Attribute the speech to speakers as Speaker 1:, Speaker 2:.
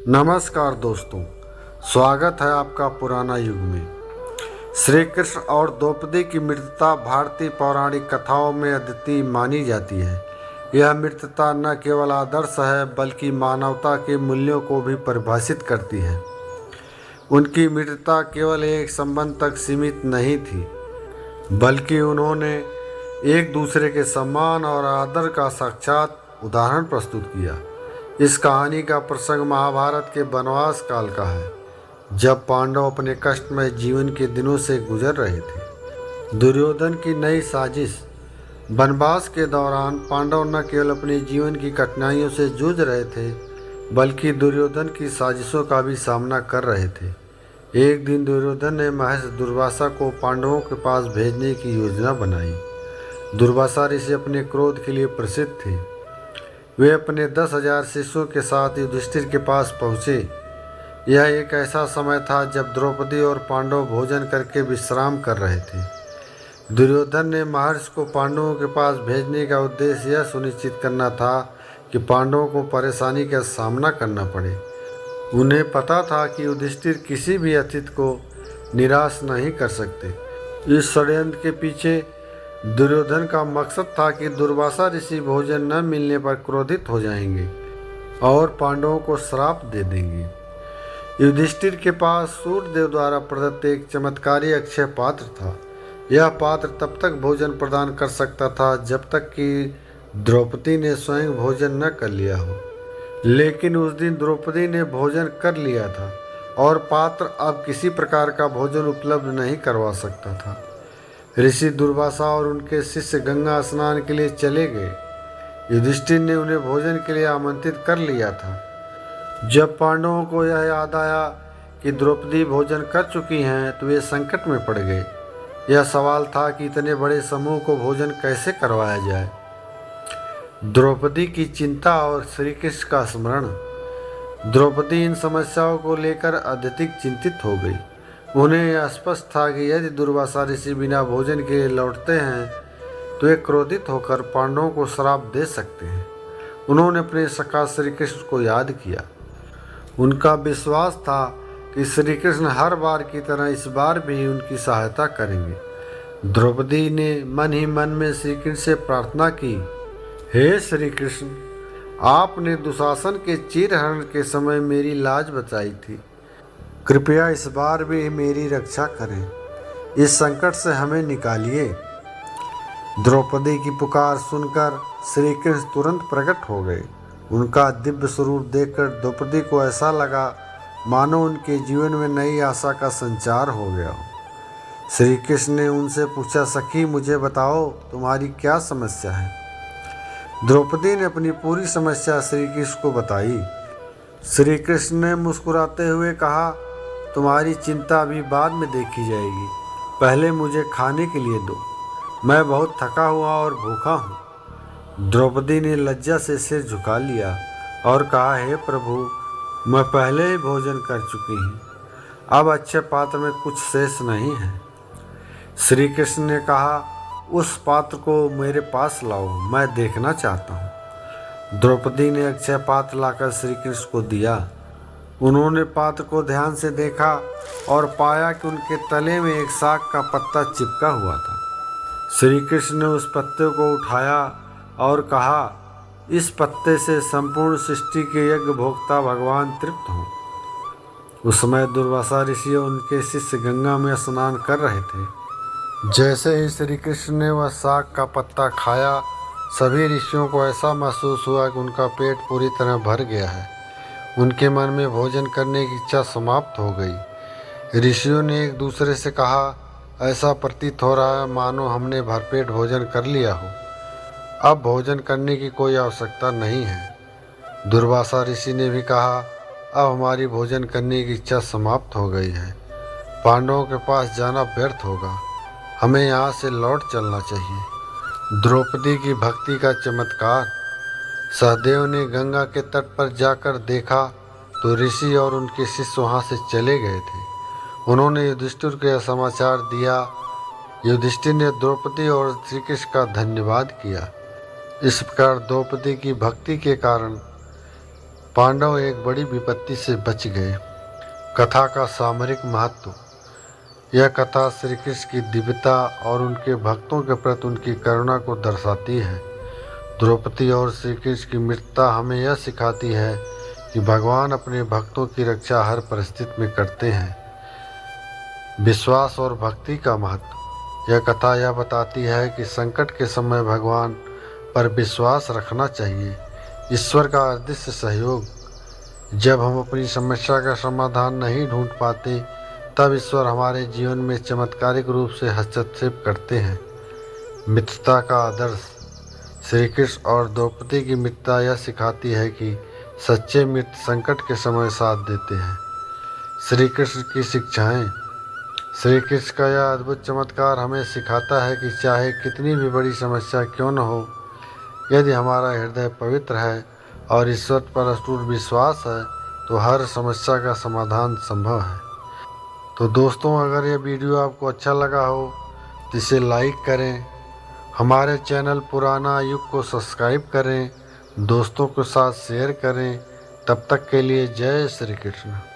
Speaker 1: नमस्कार दोस्तों, स्वागत है आपका पुराना युग में। श्री कृष्ण और द्रौपदी की मित्रता भारतीय पौराणिक कथाओं में अद्वितीय मानी जाती है। यह मित्रता न केवल आदर्श है बल्कि मानवता के मूल्यों को भी परिभाषित करती है। उनकी मित्रता केवल एक संबंध तक सीमित नहीं थी, बल्कि उन्होंने एक दूसरे के सम्मान और आदर का साक्षात उदाहरण प्रस्तुत किया। इस कहानी का प्रसंग महाभारत के वनवास काल का है, जब पांडव अपने कष्टमय जीवन के दिनों से गुजर रहे थे। दुर्योधन की नई साजिश। वनवास के दौरान पांडव न केवल अपने जीवन की कठिनाइयों से जूझ रहे थे, बल्कि दुर्योधन की साजिशों का भी सामना कर रहे थे। एक दिन दुर्योधन ने महर्षि दुर्वासा को पांडवों के पास भेजने की योजना बनाई। दुर्वासा ऋषि अपने क्रोध के लिए प्रसिद्ध थे। वे अपने 10,000 शिष्यों के साथ युधिष्ठिर के पास पहुँचे। यह एक ऐसा समय था जब द्रौपदी और पांडव भोजन करके विश्राम कर रहे थे। दुर्योधन ने महर्षि को पांडवों के पास भेजने का उद्देश्य यह सुनिश्चित करना था कि पांडवों को परेशानी का सामना करना पड़े। उन्हें पता था कि युधिष्ठिर किसी भी अतिथि को निराश नहीं कर सकते। इस षड्यंत्र के पीछे दुर्योधन का मकसद था कि दुर्वासा ऋषि भोजन न मिलने पर क्रोधित हो जाएंगे और पांडवों को श्राप दे देंगे। युधिष्ठिर के पास सूर्यदेव द्वारा प्रदत्त एक चमत्कारी अक्षय पात्र था। यह पात्र तब तक भोजन प्रदान कर सकता था जब तक कि द्रौपदी ने स्वयं भोजन न कर लिया हो। लेकिन उस दिन द्रौपदी ने भोजन कर लिया था और पात्र अब किसी प्रकार का भोजन उपलब्ध नहीं करवा सकता था। ऋषि दुर्वासा और उनके शिष्य गंगा स्नान के लिए चले गए। युधिष्ठिर ने उन्हें भोजन के लिए आमंत्रित कर लिया था। जब पांडवों को यह याद आया कि द्रौपदी भोजन कर चुकी हैं तो वे संकट में पड़ गए। यह सवाल था कि इतने बड़े समूह को भोजन कैसे करवाया जाए। द्रौपदी की चिंता और श्री कृष्ण का स्मरण। द्रौपदी इन समस्याओं को लेकर अत्यधिक चिंतित हो गई। उन्हें स्पष्ट था कि यदि दुर्वासा ऋषि बिना भोजन के लौटते हैं तो वे क्रोधित होकर पांडवों को श्राप दे सकते हैं। उन्होंने अपने सखा श्री कृष्ण को याद किया। उनका विश्वास था कि श्री कृष्ण हर बार की तरह इस बार भी उनकी सहायता करेंगे। द्रौपदी ने मन ही मन में श्री कृष्ण से प्रार्थना की, हे श्री कृष्ण, आपने दुशासन के चीरहरण के समय मेरी लाज बचाई थी। कृपया इस बार भी मेरी रक्षा करें। इस संकट से हमें निकालिए। द्रौपदी की पुकार सुनकर श्री कृष्ण तुरंत प्रकट हो गए। उनका दिव्य स्वरूप देखकर द्रौपदी को ऐसा लगा मानो उनके जीवन में नई आशा का संचार हो गया हो। श्री कृष्ण ने उनसे पूछा, सखी मुझे बताओ तुम्हारी क्या समस्या है। द्रौपदी ने अपनी पूरी समस्या श्री कृष्ण को बताई। श्री कृष्ण ने मुस्कुराते हुए कहा, तुम्हारी चिंता अभी बाद में देखी जाएगी, पहले मुझे खाने के लिए दो, मैं बहुत थका हुआ और भूखा हूँ। द्रौपदी ने लज्जा से सिर झुका लिया और कहा, हे प्रभु, मैं पहले ही भोजन कर चुकी हूँ, अब अच्छे पात्र में कुछ शेष नहीं है। श्री कृष्ण ने कहा, उस पात्र को मेरे पास लाओ, मैं देखना चाहता हूँ। द्रौपदी ने अक्षय पात्र लाकर श्री कृष्ण को दिया। उन्होंने पात्र को ध्यान से देखा और पाया कि उनके तले में एक साग का पत्ता चिपका हुआ था। श्री कृष्ण ने उस पत्ते को उठाया और कहा, इस पत्ते से संपूर्ण सृष्टि के यज्ञ भोक्ता भगवान तृप्त हों। उस समय दुर्वासा ऋषि और उनके शिष्य गंगा में स्नान कर रहे थे। जैसे ही श्री कृष्ण ने वह साग का पत्ता खाया, सभी ऋषियों को ऐसा महसूस हुआ कि उनका पेट पूरी तरह भर गया है। उनके मन में भोजन करने की इच्छा समाप्त हो गई। ऋषियों ने एक दूसरे से कहा, ऐसा प्रतीत हो रहा है मानो हमने भरपेट भोजन कर लिया हो, अब भोजन करने की कोई आवश्यकता नहीं है। दुर्वासा ऋषि ने भी कहा, अब हमारी भोजन करने की इच्छा समाप्त हो गई है, पांडवों के पास जाना व्यर्थ होगा, हमें यहाँ से लौट चलना चाहिए। द्रौपदी की भक्ति का चमत्कार। सहदेव ने गंगा के तट पर जाकर देखा तो ऋषि और उनके शिष्य वहाँ से चले गए थे। उन्होंने युधिष्ठिर को यह समाचार दिया। युधिष्ठिर ने द्रौपदी और श्री कृष्ण का धन्यवाद किया। इस प्रकार द्रौपदी की भक्ति के कारण पांडव एक बड़ी विपत्ति से बच गए। कथा का सामरिक महत्व। यह कथा श्री कृष्ण की दिव्यता और उनके भक्तों के प्रति उनकी करुणा को दर्शाती है। द्रौपदी और श्री कृष्ण की मित्रता हमें यह सिखाती है कि भगवान अपने भक्तों की रक्षा हर परिस्थिति में करते हैं। विश्वास और भक्ति का महत्व। यह कथा यह बताती है कि संकट के समय भगवान पर विश्वास रखना चाहिए। ईश्वर का अदृश्य सहयोग। जब हम अपनी समस्या का समाधान नहीं ढूंढ पाते, तब ईश्वर हमारे जीवन में चमत्कारिक रूप से हस्तक्षेप करते हैं। मित्रता का आदर्श। श्री कृष्ण और द्रौपदी की मित्रता यह सिखाती है कि सच्चे मित्र संकट के समय साथ देते हैं। श्री कृष्ण की शिक्षाएं। श्री कृष्ण का यह अद्भुत चमत्कार हमें सिखाता है कि चाहे कितनी भी बड़ी समस्या क्यों न हो, यदि हमारा हृदय पवित्र है और ईश्वर पर अटूट विश्वास है, तो हर समस्या का समाधान संभव है। तो दोस्तों, अगर ये वीडियो आपको अच्छा लगा हो तो इसे लाइक करें, हमारे चैनल पुराना युग को सब्सक्राइब करें, दोस्तों के साथ शेयर करें। तब तक के लिए जय श्री कृष्ण।